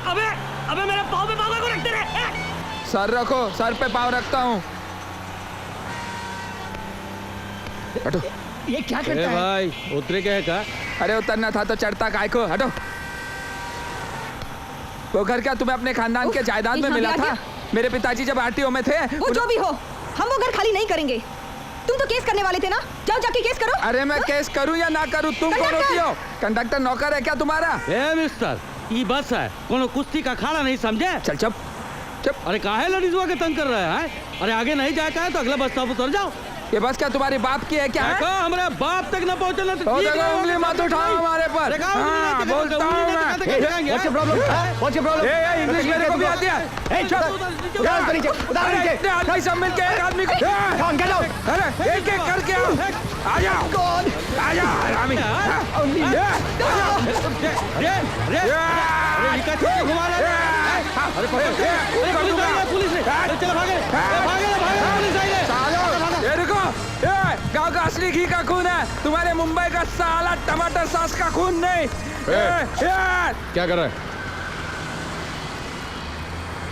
अबे अबे मेरे पाँव पे पाँव को रखते रहे। सर रखो, सर पे पाँव रखता हूँ। हटो। ये क्या करता है भाई? उतरे क्या है का? अरे उतरना था तो चढ़ता काय को। हटो। वो घर क्या तुम्हें अपने खानदान के जायदाद में मिला था? मेरे पिताजी जब आरटीओ में थे। वो जो भी हो, हम वो घर खाली नहीं करेंगे। तुम तो केस करने वाले थे ना, जाओ जाके केस करो। अरे मैं केस करूं या ना करूं, तुम कौन होती हो? कंडक्टर नौकर है क्या तुम्हारा? ए मिस्टर, ये बस है, कोनो कुश्ती का अखाड़ा नहीं समझे? चल चुप चुप। अरे काहे लड़ीजुआ के तंग कर रहे हैं? अरे आगे नहीं जाए का तो अगला बस स्टॉप उतर जाओ। ये बस क्या तुम्हारी बाप की है क्या? हमारे बाप तक न पहुंचना तो ठीक है। उंगली मत उठाओ हमारे पर। हाँ, बोलता हूँ मैं। What's your problem? What's your problem? A English मेरे को भी आती है। Hey, चुप। उतार उसको नीचे, उतार नीचे। इतने आदमी सब मिलके एक आदमी को। Come on, get out. अरे एक एक करके आओ। आ जाओ। God. आ जाओ हरामी। गाँव का असली घी का खून है, तुम्हारे मुंबई का साला टमाटर सॉस का खून नहीं। क्या कर रहा है?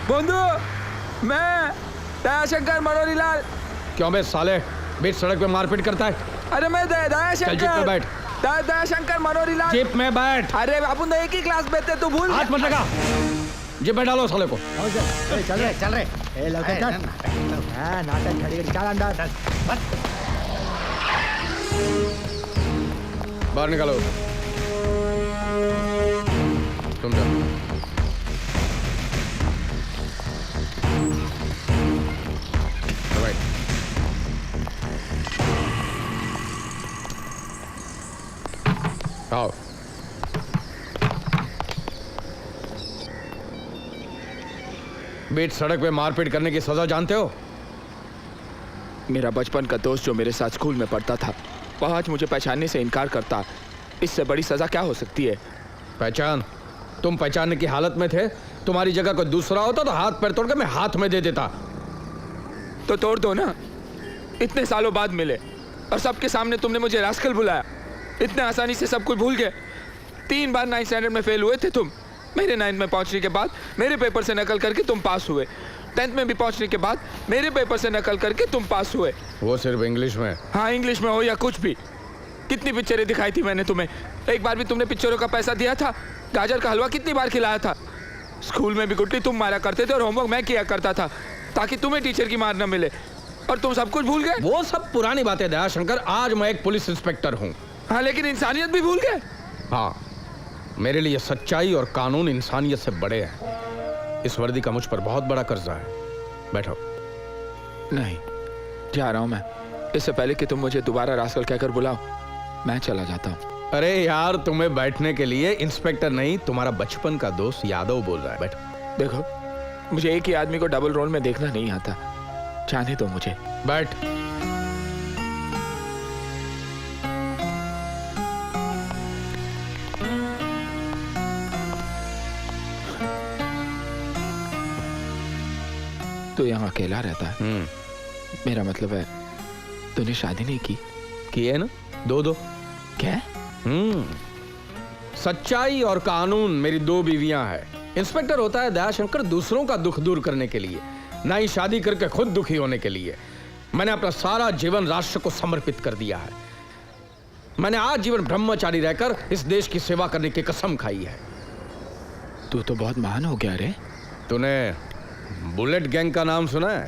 बंधु, मैं दयाशंकर मनोहरीलाल। क्यों बे साले बीच सड़क पे मारपीट करता है? अरे मैं दयाशंकर। जीप में बैठ। दयाशंकर मनोहरीलाल। जीप में बैठ। अरे अपन तो एक ही क्लास में थे, तू भूल हाथ मत लगा। जीप में डालो साले को। चल रहे। ए लौके चल। हां नाटक खड़ी कर चल अंदर। बाहर निकालो। तुम जाओ। राइट। आओ। बीच सड़क पे मारपीट करने की सजा जानते हो? मेरा बचपन का दोस्त जो मेरे साथ स्कूल में पढ़ता था, वह आज मुझे पहचानने से इनकार करता। इससे बड़ी सजा क्या हो सकती है? पहचान। तुम पहचानने की हालत में थे। तुम्हारी जगह कोई दूसरा होता तो हाथ पैर तोड़ के मैं हाथ में दे देता। तो तोड़ दो ना। इतने सालों बाद मिले और सबके सामने तुमने मुझे रास्कल बुलाया। इतने आसानी से सब कुछ भूल गए। 3 बार 9th स्टैंडर्ड में फेल हुए थे तुम। मेरे 9th में पहुंचने के बाद मेरे पेपर से नकल करके तुम पास हुए। 10th में भी पहुंचने के बाद मेरे पेपर से नकल करके तुम पास हुए। वो सिर्फ इंग्लिश में। हाँ, इंग्लिश में हो या कुछ भी। कितनी पिक्चरें दिखाई थी मैंने तुम्हें? एक बार भी तुमने पिक्चरों का पैसा दिया था? गाजर का हलवा कितनी बार खिलाया था? स्कूल में भी गुट्टी तुम मारा करते थे और होमवर्क मैं किया करता था ताकि तुम्हें टीचर की मार न मिले। और तुम सब कुछ भूल गए। वो सब पुरानी बातें दयाशंकर। आज मैं एक पुलिस इंस्पेक्टर हूँ। हाँ, लेकिन इंसानियत भी भूल गए। हाँ, मेरे लिए सच्चाई और कानून इंसानियत से बड़े हैं। इस वर्दी का मुझ पर बहुत बड़ा कर्जा है। बैठो। नहीं, जा रहा हूं मैं। इससे पहले कि तुम मुझे दोबारा रास्कल कहकर बुलाओ, मैं चला जाता हूं। अरे यार, तुम्हें बैठने के लिए इंस्पेक्टर नहीं, तुम्हारा बचपन का दोस्त यादव बोल रहा है। बैठो। देखो, मुझे एक ही आदमी को डबल रोल में देखना नहीं आता। जाने दो मुझे। बैठ। तो यहाँ अकेला रहता है। मेरा मतलब है तूने शादी नहीं की है ना? दो क्या? सच्चाई और कानून मेरी 2 बीवियां हैं। इंस्पेक्टर होता है दयाशंकर दूसरों का दुख दूर करने के लिए, ना ही शादी करके खुद दुखी होने के लिए। मैंने अपना सारा जीवन राष्ट्र को समर्पित कर दिया है। मैंने आज जीवन ब्रह्मचारी रहकर इस देश की सेवा करने की कसम खाई है। तू तो बहुत महान हो गया रे। तूने बुलेट गैंग का नाम सुना है?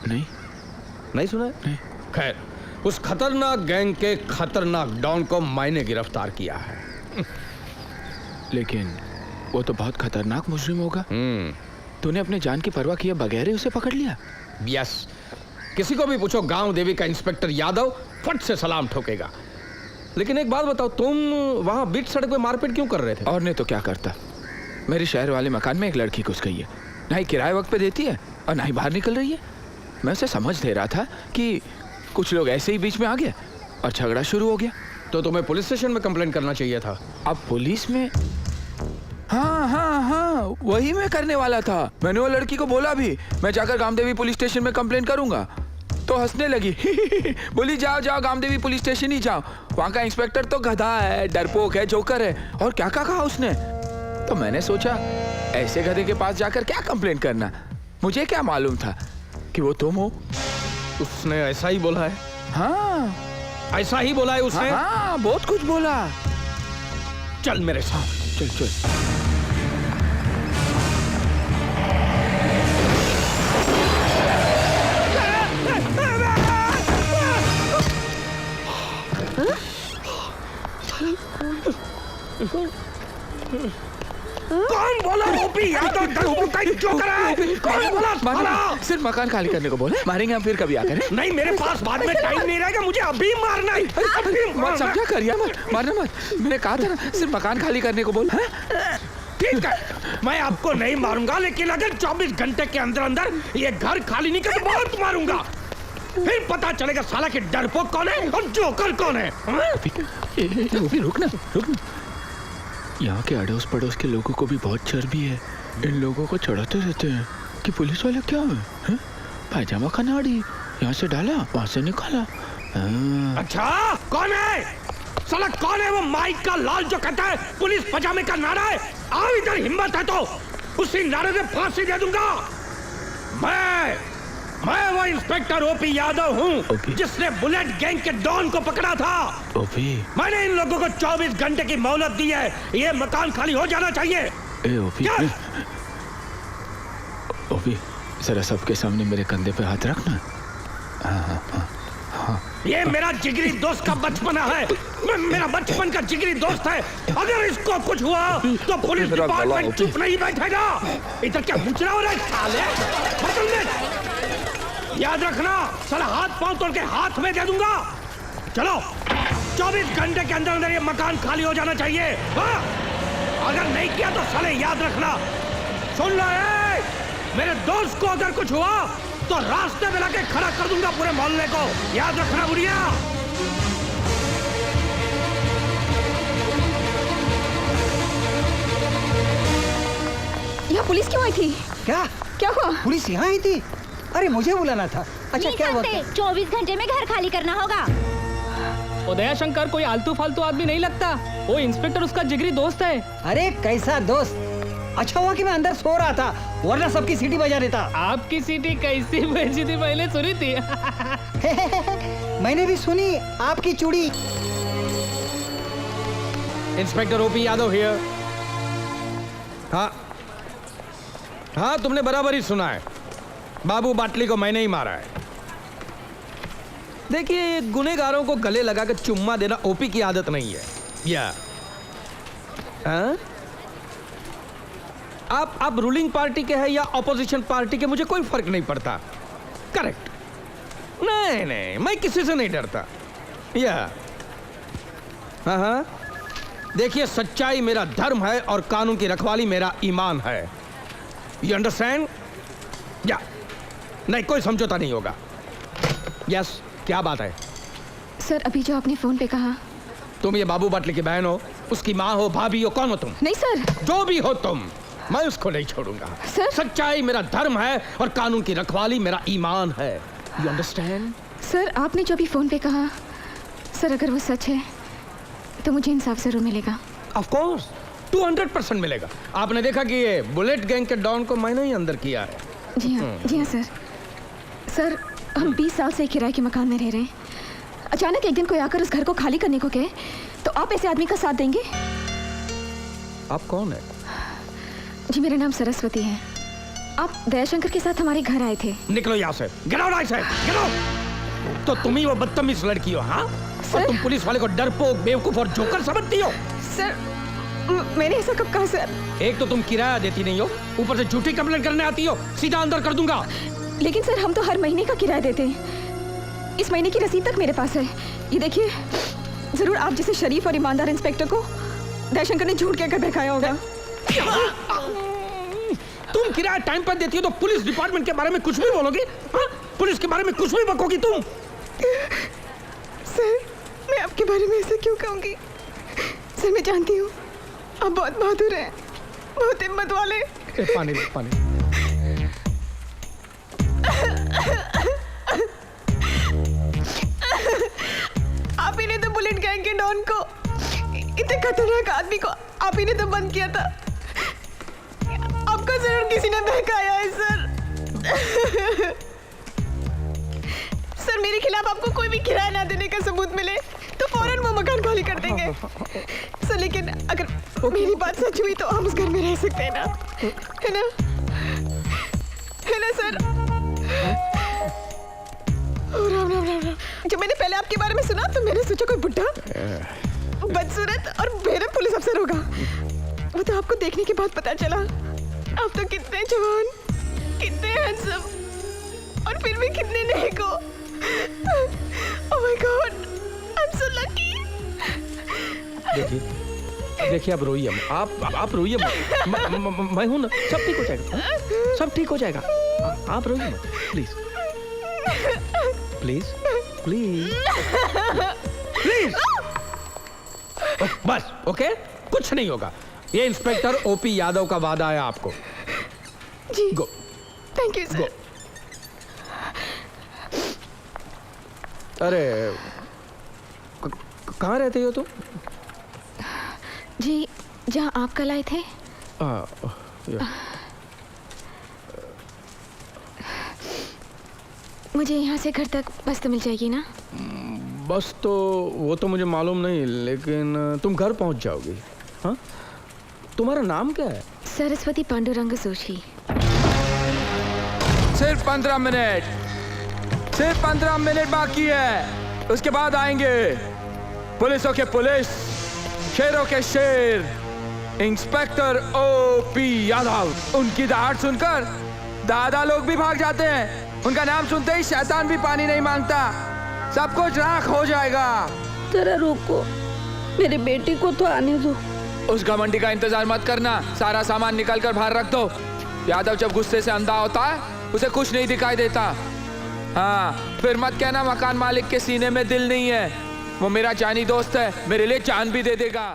नहीं सुना है? नहीं। खैर, उस खतरनाक गैंग के खतरनाक डॉन को मैंने गिरफ्तार किया है। लेकिन वो तो बहुत खतरनाक मुजरिम होगा। तूने अपने जान की परवाह किए बगैर ही उसे पकड़ लिया? यस। किसी को भी पूछो गांव देवी का इंस्पेक्टर यादव फट से सलाम ठोकेगा। लेकिन एक बात बताओ, तुम वहां बीच सड़क पे मारपीट क्यों कर रहे थे? और नहीं तो क्या करता। मेरे शहर वाले मकान में एक लड़की घुस गई है। ना ही किराए वक्त पे देती है और ना ही बाहर निकल रही है। मैं उसे समझ दे रहा था कि कुछ लोग ऐसे ही बीच में आ गए और झगड़ा शुरू हो गया। तो तुम्हें पुलिस स्टेशन में कंप्लेंट करना चाहिए था। अब पुलिस में? हाँ, वही मैं करने वाला था। मैंने वो लड़की को बोला भी मैं जाकर गामदेवी पुलिस स्टेशन में कंप्लेंट करूंगा। तो हंसने लगी। बोली जाओ गामदेवी पुलिस स्टेशन ही जाओ, वहां का इंस्पेक्टर तो गधा है, डरपोक है, जोकर है। और क्या कहा उसने? तो मैंने सोचा ऐसे गधे के पास जाकर क्या कंप्लेंट करना। मुझे क्या मालूम था कि वो तुम हो। उसने ऐसा ही बोला है? हाँ ऐसा ही बोला है उसने? हाँ, बहुत कुछ बोला। चल मेरे साथ। चल चल। कौन बोला ओपी यादव जो करा है? कौन बोला? सिर्फ मकान खाली करने को बोला। मारेंगे हम फिर कभी आकर। नहीं, मेरे पास बाद में टाइम नहीं रहेगा, मुझे अभी मारना है। मत समझा करिया मत, मारना मत। मैंने कहा था ना सिर्फ मकान खाली करने को बोला। ठीक है, मैं आपको नहीं मारूंगा, लेकिन अगर 24 घंटे के अंदर अंदर ये घर खाली नहीं कर तो बहुत मारूंगा। फिर पता चलेगा साला के डरपोक कौन है और जोकर कौन है। अभी रुक ना। यहाँ के अड़ोस पड़ोस के लोगों को भी बहुत चर्बी है। इन लोगों को चढ़ाते रहते हैं कि पुलिस वाले क्या है? पायजामा का नाड़ी यहाँ से डाला वहाँ से निकाला। अच्छा, कौन है साला? कौन है वो माइक का लाल जो कहता है पुलिस पजामे का नारा है? आओ इधर, हिम्मत है तो उसी नारे से फांसी दे दूंगा। मैं वो इंस्पेक्टर ओपी यादव हूँ जिसने बुलेट गैंग के डॉन को पकड़ा था। ओपी, मैंने इन लोगों को 24 घंटे की मोहलत दी है। ये मकान खाली हो जाना चाहिए। ओपी, ओपी, जरा सबके सामने मेरे कंधे पे हाथ रखना। हाँ। ये मेरा जिगरी दोस्त का बचपना है। मेरा बचपन का जिगरी दोस्त है। अगर इसको कुछ हुआ तो पुलिस डिपार्टमेंट चुप नहीं बैठेगा। इधर क्या मुचरा हो रहा है साले? याद रखना, साला हाथ पांव तोड़ के हाथ में दे दूंगा। चलो, 24 घंटे के अंदर अंदर ये मकान खाली हो जाना चाहिए। हाँ? अगर नहीं किया तो साले याद रखना। सुन लो, मेरे दोस्त को अगर कुछ हुआ तो रास्ते में लाके खड़ा कर दूंगा पूरे मोहल्ले को। याद रखना बुढ़िया। यहाँ पुलिस क्यों आई थी? क्या हुआ? पुलिस यहाँ आई थी? अरे मुझे बुलाना था। अच्छा, क्या हुआ? 24 घंटे में घर खाली करना होगा। उदया शंकर कोई आलतू फालतू आदमी नहीं लगता। वो इंस्पेक्टर उसका जिगरी दोस्त है। अरे कैसा दोस्त? अच्छा हुआ कि मैं अंदर सो रहा था, वरना सबकी सीटी बजा देता। आपकी सीटी कैसी बजी थी पहले सुनी थी? मैंने भी सुनी आपकी चूड़ी। Inspector OP Yadav here. हाँ, तुमने बराबर ही सुना है। बाबू बाटली को मैंने ही मारा है। देखिए, गुनेगारों को गले लगाकर चुम्मा देना ओपी की आदत नहीं है। या आप रूलिंग पार्टी के हैं या ऑपोजिशन पार्टी के, मुझे कोई फर्क नहीं पड़ता। करेक्ट। नहीं, मैं किसी से नहीं डरता। या हाँ, देखिए, सच्चाई मेरा धर्म है और कानून की रखवाली मेरा ईमान है। You understand? या नहीं, कोई समझौता नहीं होगा। यस, क्या बात है? सर, अभी जो आपने फोन पे कहा। तुम ये बाबू बाटली की बहन हो, उसकी माँ हो, भाभी हो, कौन हो तुम? नहीं सर। जो भी हो तुम, मैं उसको नहीं छोड़ूंगा। सर? सच्चाई मेरा धर्म है और कानून की रखवाली मेरा ईमान है। You understand? सर, आपने जो अभी फोन पे कहा, सर अगर वो सच है तो मुझे इंसाफ जरूर मिलेगा। ऑफ कोर्स, 200% मिलेगा। आपने देखा कि ये बुलेट गैंग के डॉन को मैंने ही अंदर किया है। जी हाँ सर। सर, हम 20 साल से किराए के मकान में रह रहे हैं। अचानक एक दिन कोई आकर उस घर को खाली करने को कहे तो आप ऐसे आदमी का साथ देंगे? आप कौन है? जी, मेरा नाम सरस्वती है। आप दयाशंकर के साथ हमारे घर आए थे। निकलो यहाँ से। Get out, get out. तो तुम ही वो बदतमीज लड़की हो? हाँ, और तुम पुलिस वाले को डरपोक, बेवकूफ और जोकर समझती हो? सर, मैंने ऐसा कब कहा सर? एक तो तुम किराया देती नहीं हो, ऊपर से झूठी कंप्लेंट करने आती हो। सीधा अंदर कर दूंगा। लेकिन सर, हम तो हर महीने का किराया देते हैं। इस महीने की रसीद तक मेरे पास है। ये देखिए, जरूर आप जैसे शरीफ और ईमानदार इंस्पेक्टर को दयाशंकर ने झूठ कहकर बहकाया होगा। तुम किराया टाइम पर देती हो तो पुलिस डिपार्टमेंट के बारे में कुछ भी बोलोगी? पुलिस के बारे में कुछ भी बकोगी तुम? सर, मैं आपके बारे में ऐसे क्यों कहूंगी? सर, मैं जानती हूँ आप बहुत बहादुर हैं, बहुत हिम्मत वाले। पानी दे, पानी। आप ही ने तो बुलेट गैंग के डॉन को, इतने खतरनाक आदमी को आप ही ने तो बंद किया था। किसी ने बहकाया है सर। सर मेरे खिलाफ आपको कोई भी किराया ना देने का सबूत मिले तो फौरन वो मकान खाली कर देंगे सर। लेकिन अगर मेरी बात सच हुई तो हम उस घर में रह सकते हैं ना, है ना, है ना सर? ओ राम राम राम राम। जब मैंने पहले आपके बारे में सुना तो मैंने सोचा कोई बुढ़ा बदसूरत और बेरहम पुलिस अफसर होगा। वो तो आपको देखने के बाद पता चला आप तो कितने जवान, कितने हैंडसम और फिर भी कितने नेक हो। Oh my God, I am so lucky. देखिए आप रोइए मत, आप रोइए मत। मैं हूं ना, सब ठीक हो जाएगा, सब ठीक हो जाएगा। आप रोइए मत प्लीज, प्लीज प्लीज प्लीज। बस ओके, कुछ नहीं होगा। ये इंस्पेक्टर ओपी यादव का वादा है आपको। जी गो, थैंक यू सर। अरे कहाँ रहते हो तुम? जी जहाँ आप कल आए थे। मुझे यहाँ से घर तक बस तो मिल जाएगी ना? बस तो वो तो मुझे मालूम नहीं, लेकिन तुम घर पहुंच जाओगी। हाँ, तुम्हारा नाम क्या है? सरस्वती पांडुरंग जोशी। सिर्फ 15 मिनट, सिर्फ 15 मिनट बाकी है, उसके बाद आएंगे पुलिसों के पुलिस, शेरों के शेर, इंस्पेक्टर ओपी यादव। उनकी दहाड़ सुनकर दादा लोग भी भाग जाते हैं। उनका नाम सुनते ही शैतान भी पानी नहीं मांगता। सब कुछ राख हो जाएगा। जरा रोको, मेरी बेटी को तो आने दो। उस घमंडी का इंतजार मत करना, सारा सामान निकाल कर बाहर रख दो। यादव जब गुस्से से अंधा होता है उसे कुछ नहीं दिखाई देता। हाँ, फिर मत कहना मकान मालिक के सीने में दिल नहीं है। वो मेरा जानी दोस्त है, मेरे लिए जान भी दे देगा।